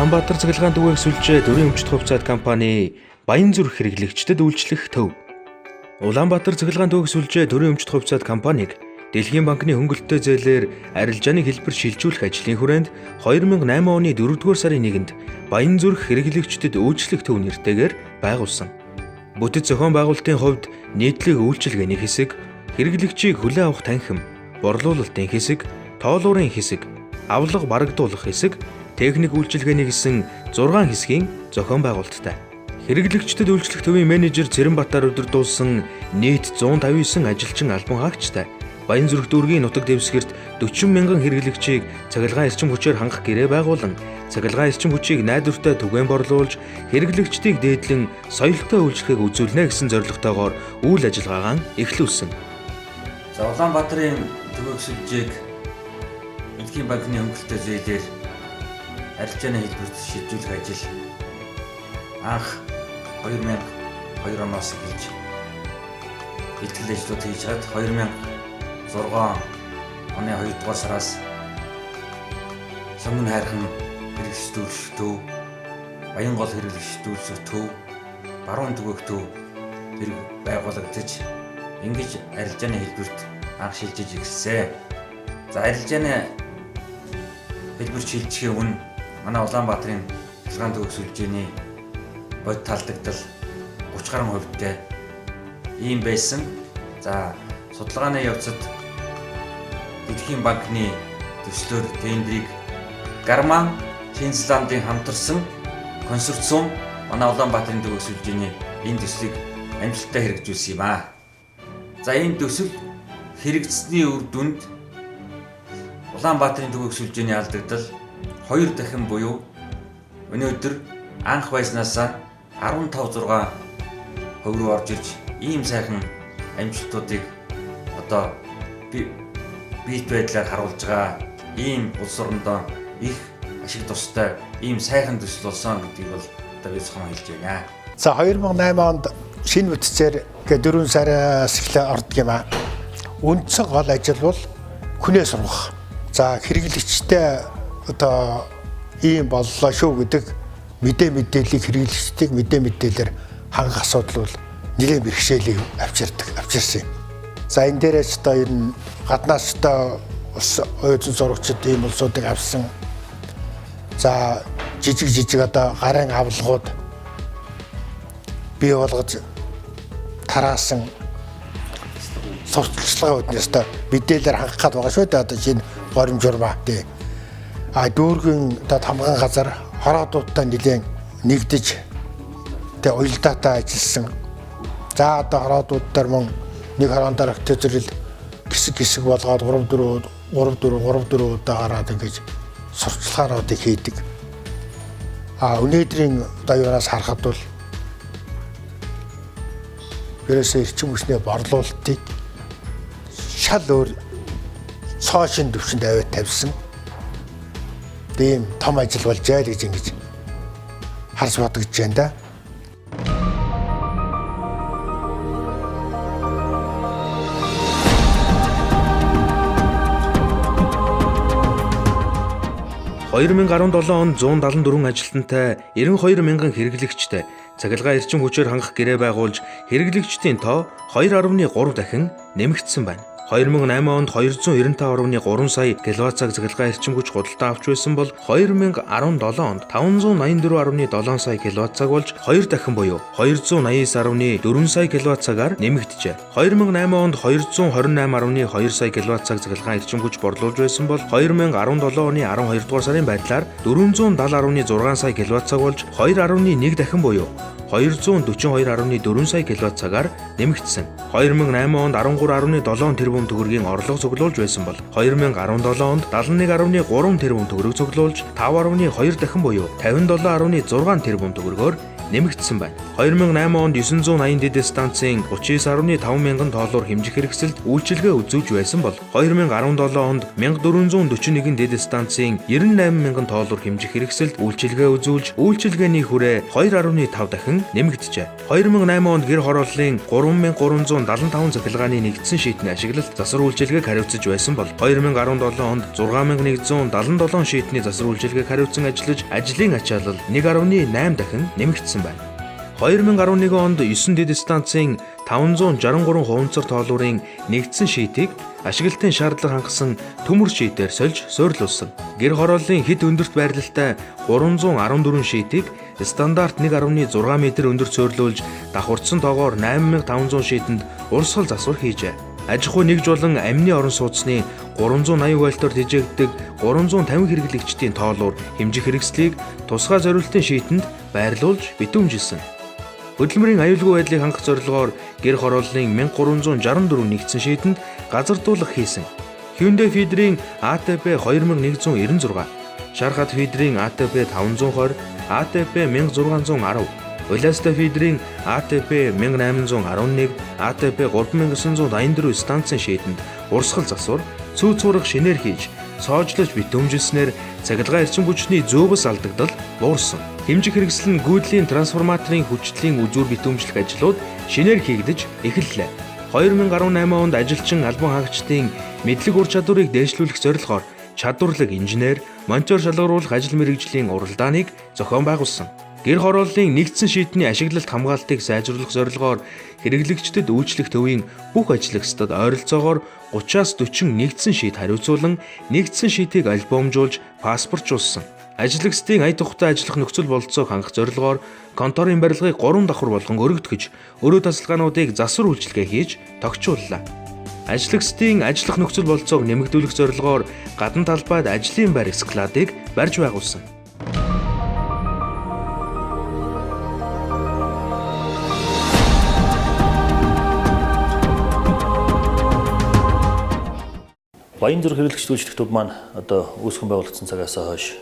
Улаанбаатар цахилгаан түгээх сүлжээ дөрвөн өмчт хувьцаат компани Баянзүрх хэрэглэгчдэд үйлчлэх төв. Улаанбаатар цахилгаан түгээх сүлжээ дөрвөн өмчт хувьцаат компаниг Дэлхийн банкны хөнгөлөлтөө зээлээр арилжааны хэлбэр шилжүүлэх ажлын хүрээнд 2008 оны 4-р сарын 1-нд Баянзүрх хэрэглэгчдэд үйлчлэх төв нэртэйгээр байгуулсан. Бүтэц зохион байгуулалтын хувьд нийтлэг үйлчилгээний хэсэг, хэрэглэгчийг хүлээн авах танхим, борлуулалтын хэсэг, тоолуурын хэсэг, авлага барагдуулах хэсэг, техник үйлчилгээний гэсэн 6 хэсгийн зохион байгуулалттай. Хэрэглэгчдэд үйлчлэх төвийн менежер Цэрэнбатар удирдуулсан нийт 159 ажилчин албан хаагчтай Баянзүрх дүүргийн нутаг дэвсгэрт 40 мянган хэрэглэгчийг цахилгаан эрчим хүчээр хангах гэрээ байгуулан цахилгаан эрчим хүчийг найдвартай түгээн борлуулж хэрэглэгчдийг дээдлэн соёлтой үйлчлэхийг үзүүлнэ гэсэн зорилготойгоор үйл ажиллагаагаа эхлүүлсэн. За Улаанбаатарын түгээх сүлжээг Дэлхийн банкны хөнгөлөлтөө зээлээр арилжааны хэлбэрт шилжүүлэх ажил анх 2002 оноос эхэлж бэлтгэл ажлууд хийж хад 2006 оны 2-р сараас Сонгон хайрхан хэрэглэгчдүүлэх төв, Баянгол хэрэглэгчдүүлэх төв, Баруун түгээх төв зэрэг байгуулагдаж ингэж арилжааны хэлбэрт анх шилжиж эхэлсэн. За арилжааны хэлбэр шилжихийн өмнө манай Улаанбаатарын цахилгаан түгээх сүлжээний бод талдагдал 30 гаруй хувьтай ийм байсан. За судалгааны явцад Дэлхийн банкны төслөөр тендерийг Гарман, Шинзландын хамтарсан консорциум манай Улаанбаатарын түгээх сүлжээний энэ төслийг амжилттай хэрэгжүүлсэн юм аа. За энэ төсөл хэрэгжсэний үр дүнд Улаанбаатарын түгээх сүлжээний алдагдал 2 дахин буюу өнөөдөр анх байснаас 15.6% руу орж ирж ийм сайхан амжилтуудыг одоо бит байдлаар харуулж байгаа ийм улс орондоо их ашиг тустай ийм сайхан төсөл болсон гэдгийг бол одоо би зөвхөн хэлж байна. За 2008 онд шинэ бүтцээр 4 сараас эхлээ ордог юм аа. Үндсэн гол ажил бол хүнээ сургах. За хэрэглэгчтэй одоо ийм боллоо шүү гэдэг мэдээллийг хэрэглэгчдийг мэдээлэлээр хангах асуудал бол нэлээд бэрхшээлийг авчирсан юм. За энэ дээрээс одоо энэ гаднаас одоо оюутан сурагчид ийм улсуудыг авсан. За жижиг одоо гарын авлагууд бий болгож тараасан сурталчилгаа үүднээс одоо мэдээлэлээр хангах гээд байгаа шүү дээ. Одоо шинэ горим журмаа тий. Дүүргийн одоо хамгаан газар хороодуудтай нэлээд нэгдэж тэ уялдаатай ажилласан. За одоо хороодууд дээр мөн нэг хорон дараа төзрөл хэсэг болгоод 3-4 удаа гараад ингэж сурталчилгаануудыг хийдэг. Өнөөдрийн одоо юунаас харахад бол ерөөсөө эрчим хүчний борлуулалтыг шал өөр цоошин төвшөнд аваад тавьсан. Тийм том ажил болж байгаа гэж ингэж харж бодогдож байна да. – 2017 онд 174 ажилтнтай 92 мянган хэрэглэгчтэй цахилгаан эрчим хүчээр хангах гэрээ байгуулж хэрэглэгчдийн тоо 2.3 дахин нэмэгдсэн байна. 2008 онд 295.3 сая кВц-аг цахилгаан эрчим хүч худалдан авч байсан бол 2017 онд 584.7 сая кВц-аг болж 2 дахин буюу 289.4 сая кВц-агаар нэмэгджээ. 2008 онд 228.2 сая кВц-аг цахилгаан эрчим хүч борлуулж байсан бол 2017 оны 12 дугаар сарын байдлаар 470.6 сая кВц-аг болж 2.1 дахин буюу 242.4 сая кВц-агаар нэмэгдсэн. 2008 онд 13.7 тэрбум төгрөгийн орлого цуглуулж байсан бол 2017 онд 71.3 тэрбум төгрөг цуглуулж 5.2 дахин буюу 57.6 тэрбум төгрөгөөр нэмэгдсэн байна. 2008 онд 980 дэд станцын 39.5 мянган доллар хэмжих хэрэгсэлд үйлчилгээ үзүүлж байсан бол 2017 онд 1441 дэд станцын 98 мянган доллар хэмжих хэрэгсэлд үйлчилгээ үзүүлж үйлчилгээний хүрээ 2.5 дахин нэмэгджээ. 2008 онд гэр хорооллын 3375 цахилгааны нэгдсэн шийтний ашиглалт засвар үйлчилгээг хариуцаж байсан бол 2017 онд 6177 шийтний засвар үйлчилгээг хариуцсан ажиллаж ажлын ачаалал 1.8 дахин нэмэгдсэн байна. 2011 онд 9 дэд станцын 563 хуванцар тоолуурын нэгдсэн шийтийг ашиглалтын шаардлага хангасан төмөр шийтээр сольж суйрлуулсан. Гэр хорооллын хэд өндөрт байрлалтай 314 шийтийг стандарт 1.6 м өндөрт суйрлуулж давхурдсан тоогоор 8500 шиитэнд урсгал засвар хийжээ. Аж ахуй нэгж болон амины орон сууцны 380 вольтоор тэжээгддэг 350 хэрэглэгчдийн тоолуур хэмжих хэрэгслийг тусгай зориулалтын шиитэнд байрлуулж битүүмжилсэн. Хөдөлмөрийн аюулгүй байдлыг хангах зорилгоор гэр хорооллын 1364 нэгдсэн шиитэнд газардуулах хийсэн. Hyundai Feeder-ийн ATP 2196, Шархат Feeder-ийн ATP 520, ATP 1610, Ulasta Feeder-ийн ATP 1811, ATP 3984 станцын шиитэнд урсгал засвар, цүү цуурах шинээр хийж, соожлож битүүмжилснээр цахилгаан эрчим хүчний зөөвс алдагдал буурсан. Хэмжих хэрэгсэл нь гүйдлийн трансформаторын хүчтлийн үзүүр битүүмжлэх ажлууд шинээр хийгдэж эхэллээ. 2018 онд ажилчин албан хаагчдын мэдлэг ур чадварыг дээшлүүлэх зорилгоор чадварлаг инженер, монтер шалгаруулах ажил мэргэжлийн уралдааныг зохион байгуулсан. Гэр хорооллын нэгдсэн шийтний ашиглалт хамгаалтыг сайжруулах зорилгоор хэрэглэгчдэд үйлчлэх төвийн бүх ажиллагчдад ойролцоогоор 30-40 нэгдсэн шиит хариуцуулан нэгдсэн шийтийг альбомжуулж паспортжуулсан. Ажиллагчдын ая тухтай ажиллах нөхцөл бололцоог хангах зорилгоор конторын барилгыг 3 давхар болгон өргөдгөж, өрөө тасалгаануудыг засвар үйлчилгээ хийж тогтчууллаа. Ажиллагчдын ажиллах нөхцөл бололцоог нэмэгдүүлэх зорилгоор гадна талбайд ажлын байр складыг барьж байгуулсан. Баянзүрх хэрэглэгч үйлчлэх төв маань одоо үүсгэн байгуулагдсан цагаас хойш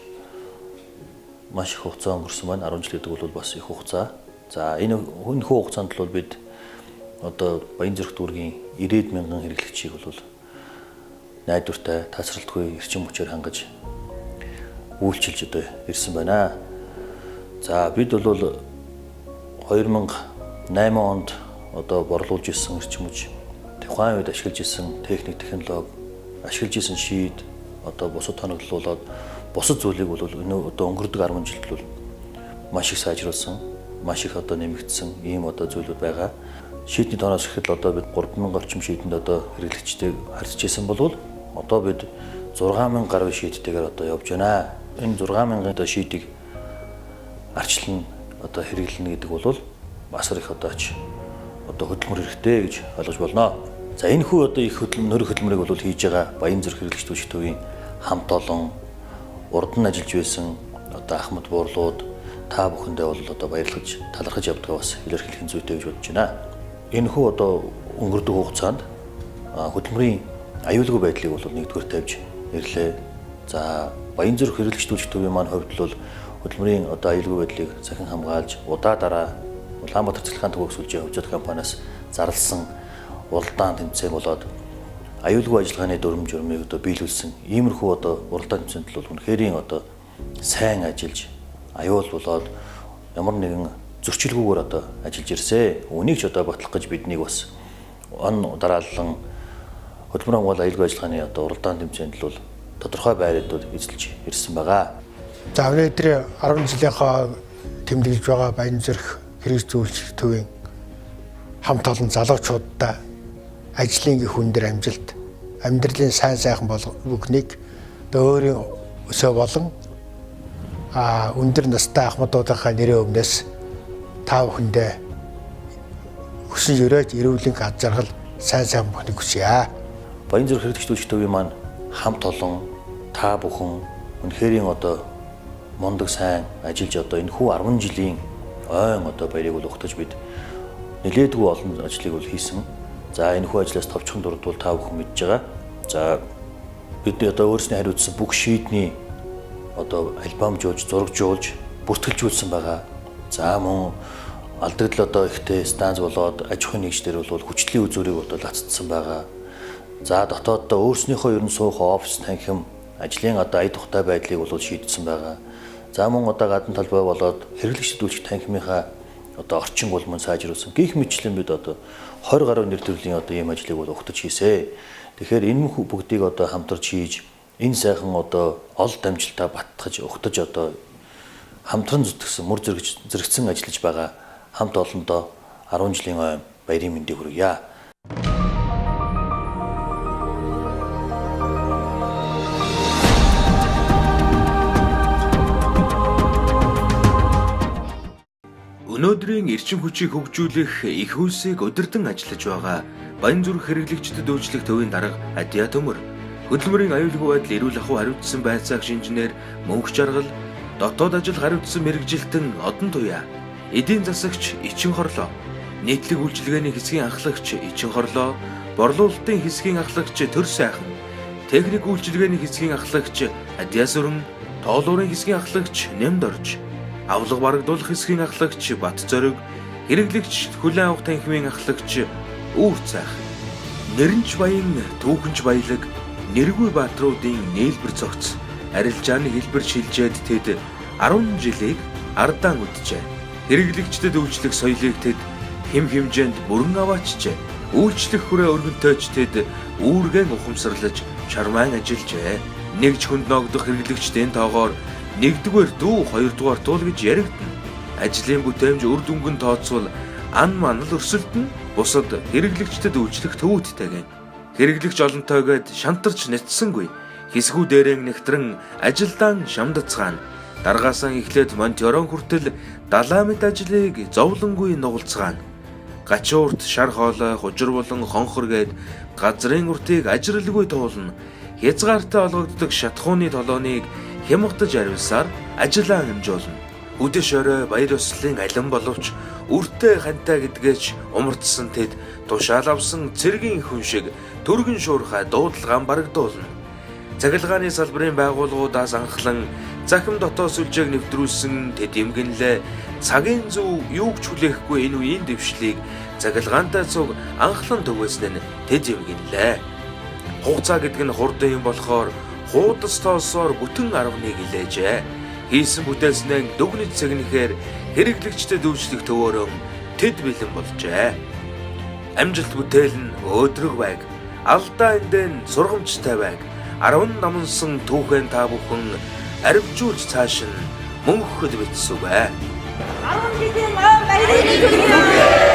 маш их хугацаа өнгөрсөн байна. 10 жил гэдэг бол бас их хугацаа. За энэ хүү хугацаанд бол бид одоо Баянзүрх дүүргийн 90 мянган хэрэглэгчийг бол найдвартай, тасралтгүй эрчим хүчээр хангаж үйлчилж одоо ирсэн байна. За бид бол 2008 онд одоо борлуулж ирсэн эрчим хүч, тухайн үед ашиглаж ирсэн техник, технологи, ашиглаж ирсэн шийд одоо бусад тоноглуулаад бусад зүйлийг бол одоо өнгөрдөг 10 жилд бол маш их сайжруулсан, маш их одоо нэмэгдсэн ийм одоо зүйлүүд байгаа. Шийдний тооноос ихэд одоо бид 3000 орчим шийдэнд одоо хэрэглэгчтэй харьцаж ирсэн болвол одоо бид 6000 гаруй шийдтэйгээр одоо явж байна. Энэ 6000 одоо шийдийг арчлан одоо хэрэглэнэ гэдэг бол бас их одоо хөдөлмөр хэрэгтэй гэж ойлгож болно. За энэ хүү одоо их нөр хөдөлмөрийг бол хийж байгаа Баянзүрх хэрэглэгч үйлчлэх төвийн хамт олон урд нь ажиллаж байсан одоо Ахмад буурлууд та бүхэндээ бол одоо баярлаж талархаж явдгаа бас илэрхийлэх зүйтэй гэж бодож байна. Энэ хүү одоо өнгөрдөг хугацаанд хөдөлмөрийн аюулгүй байдлыг бол нэгдүгээр тавьж ирлээ. За Баянзүрх хэрэглэгч үйлчлэх төвийн маань хувьд бол хөдөлмөрийн одоо аюулгүй байдлыг захин хамгаалж удаа дараа Улаанбаатар цэцлэгийн төвөг сүлжээ хувьчат компаниас зарласан уралдаан тэмцээн болоод аюулгүй ажиллагааны дүрм журмыг одоо биелүүлсэн. Иймэрхүү одоо уралдаан тэмцээнд бол үнэхэрийн одоо сайн ажиллаж аюул болоод ямар нэгэн зөрчилгүйгээр одоо ажиллаж ирсэн. Үнийг ч одоо батлах гэж биднийг бас он дараалан хөдөлмөр хамгаалал аюулгүй ажиллагааны одоо уралдаан тэмцээнд бол тодорхой байруудад эзэлж ирсэн байгаа. За өнөөдөр 10 жилийнхаа тэмдэглэж байгаа Баянзүрх хэрэглэгч үйлчлэх төвийн хамт олон залуучуудаа ажлын гэх хүндэр амжилт, амьдралын сайн сайхан бүгнийг өөрийн өсөө болон өндөр настай ахмадуудынхаа нэрийн өмнөөс та бүхэндээ хүсэн өрөөж эрүүлэн ад жаргал сайн сайхан бүхнийг хүсье. Баянзүрх хэрэглэгч үйлчлэх төвийн маань хамт олон та бүхэн үнэхэрийн одоо мундаг сайн ажиллаж одоо энэ хүү 10 жилийн ойн одоо баярыг бол ухтаж бид нэлээдгүй олон ажлыг бол хийсэн. За энэ хүү ажлаас товчхон дурдвал та бүхэн мэдж байгаа. За бид одоо өөрсний хариуцсан бүх шийдний одоо альбомжуулж, зурагжуулж, бүртгэлжүүлсэн байгаа. За мөн алдагдал одоо ихтэй станц болоод аж ахуйн нэгжлэр бол хүчлийн үзүүрийг бол цацсан байгаа. За дотооддоо өөрснийхөө ерөн суух офис танхим ажлын одоо ая тухтай байдлыг бол шийдсэн байгаа. За мөн одоо гадна талбай болоод хэрэглэгчд үйлчлэх танхимынхаа одоо орчин бол мөн сайжруулсан. Гэх мэтчлэн бид одоо 20 гаруй нэр төрлийн одоо ийм ажлыг бол ухтаж хийсэ. Тэгэхээр энэ бүгдийг одоо хамтарч хийж энэ сайхан одоо ол дамжилтаа баттгаж ухтаж одоо хамтран зүтгэсэн мөр зэрэгцэн ажиллаж байгаа хамт олондоо 10 жилийн ойн баярын мэндийг хүргье. Өнөөдрийн эрчим хүчийг хөгжүүлэх их хөлсийг удирдан ажиллаж байгаа Баянзүрх хэрэглэгчдэд үйлчлэх төвийн дарга Адиа Төмөр, хөдөлмөрийн аюулгүй байдал эрүүл ахуй хариуцсан байцаагч инженер Мөнх Жаргал, дотоод ажил хариуцсан мэрэгжилтэн Одон Туяа, эдийн засагч Ичин Хорлоо, нийтлэг үйлчилгээний хэсгийн ахлагч Ичин Хорлоо, борлуулалтын хэсгийн ахлагч Төр Сайхан, техник үйлчилгээний хэсгийн ахлагч Адиа Сүрэн, тоолуурын хэсгийн ахлагч Нэмд Орж, авлага барагдуулах хэсгийн ахлагч Бат Зориг, хэрэглэгч хүлээн авах танхимын ахлагч Үүр Цайхан, Нэрэнч Баян Түүхэнч Баялаг, Нэргүй баатруудын нээлбэр цогц арилжааны хэлбэр шилжээд тэд 10 жилийг ардаан үджээ. Хэрэглэгчдэд үйлчлэх соёлыг тэд хэм хэмжээнд бүрэн аваачжээ. Үйлчлэх хүрээ өргөнтөөч тэд үүргэн ухамсарлаж чармаан ажиллажээ. Нэгж хүнд ногдох хэрэглэгчдийн тоогоор 1-р дүү 2-р туул гэж яригдана. Ажлын бүтээмж үр дүнгийн тооцвол ан манал өрсөлдөн бусад хэрэглэгчдэд үйлчлэх төвүүдтэйгэн. Хэрэглэгч олонтойгоод шантарч нэцсэнгүй. Хэсгүү дээрээ нэгтрэн ажилдаан шамдацгаана. Даргаасаа эхлээд монтёрон хүртэл 70 мэд ажлыг зовлонгүй нугалцгаана. Гачуун урт шар хоолой, хужир болон хонхор гээд газрын уртыг ажирлгүй туулна. Хязгаартай олгогддог шатхууны толооныг хямгатаж ариусаар ажиллаа хэмжүүлнэ. Үдэш орой баяр ёслолын алин боловч үртэй хантай гэдгээч умардсан тэд тушаал авсан цэргийн хүн шиг төргөн шуурхай дуудлагаан барагдуулна. Цахилгааны салбарын байгууллагуудаас анхлан захим дотоод сүлжээг нэвтрүүлсэн тэд эмгэнлээ цагийн зөв юуг ч хүлээхгүй энэ үеийн дэвшлийг цахилгаантай цуг анхлан төгөөсөн нь тэд эмгэнлээ. Хугацаа гэдэг нь хурдан юм болохоор хуудас тоосоор бүтэн 11 илээжээ. Хийсэн бүтээснээ дүгнэж цэгнэхээр хэрэглэгчдэд үйлчлэх төвөөрөө тэд бэлэн болжээ. Амжилт бүтээл нь өөдрөг байг. Алдаа эндэн сургамжтай байг. 10 намансан түүхэн та бүхэн арвжуулж цааш нь мөнхөд битсүгэ. 10 жилийн ой баярын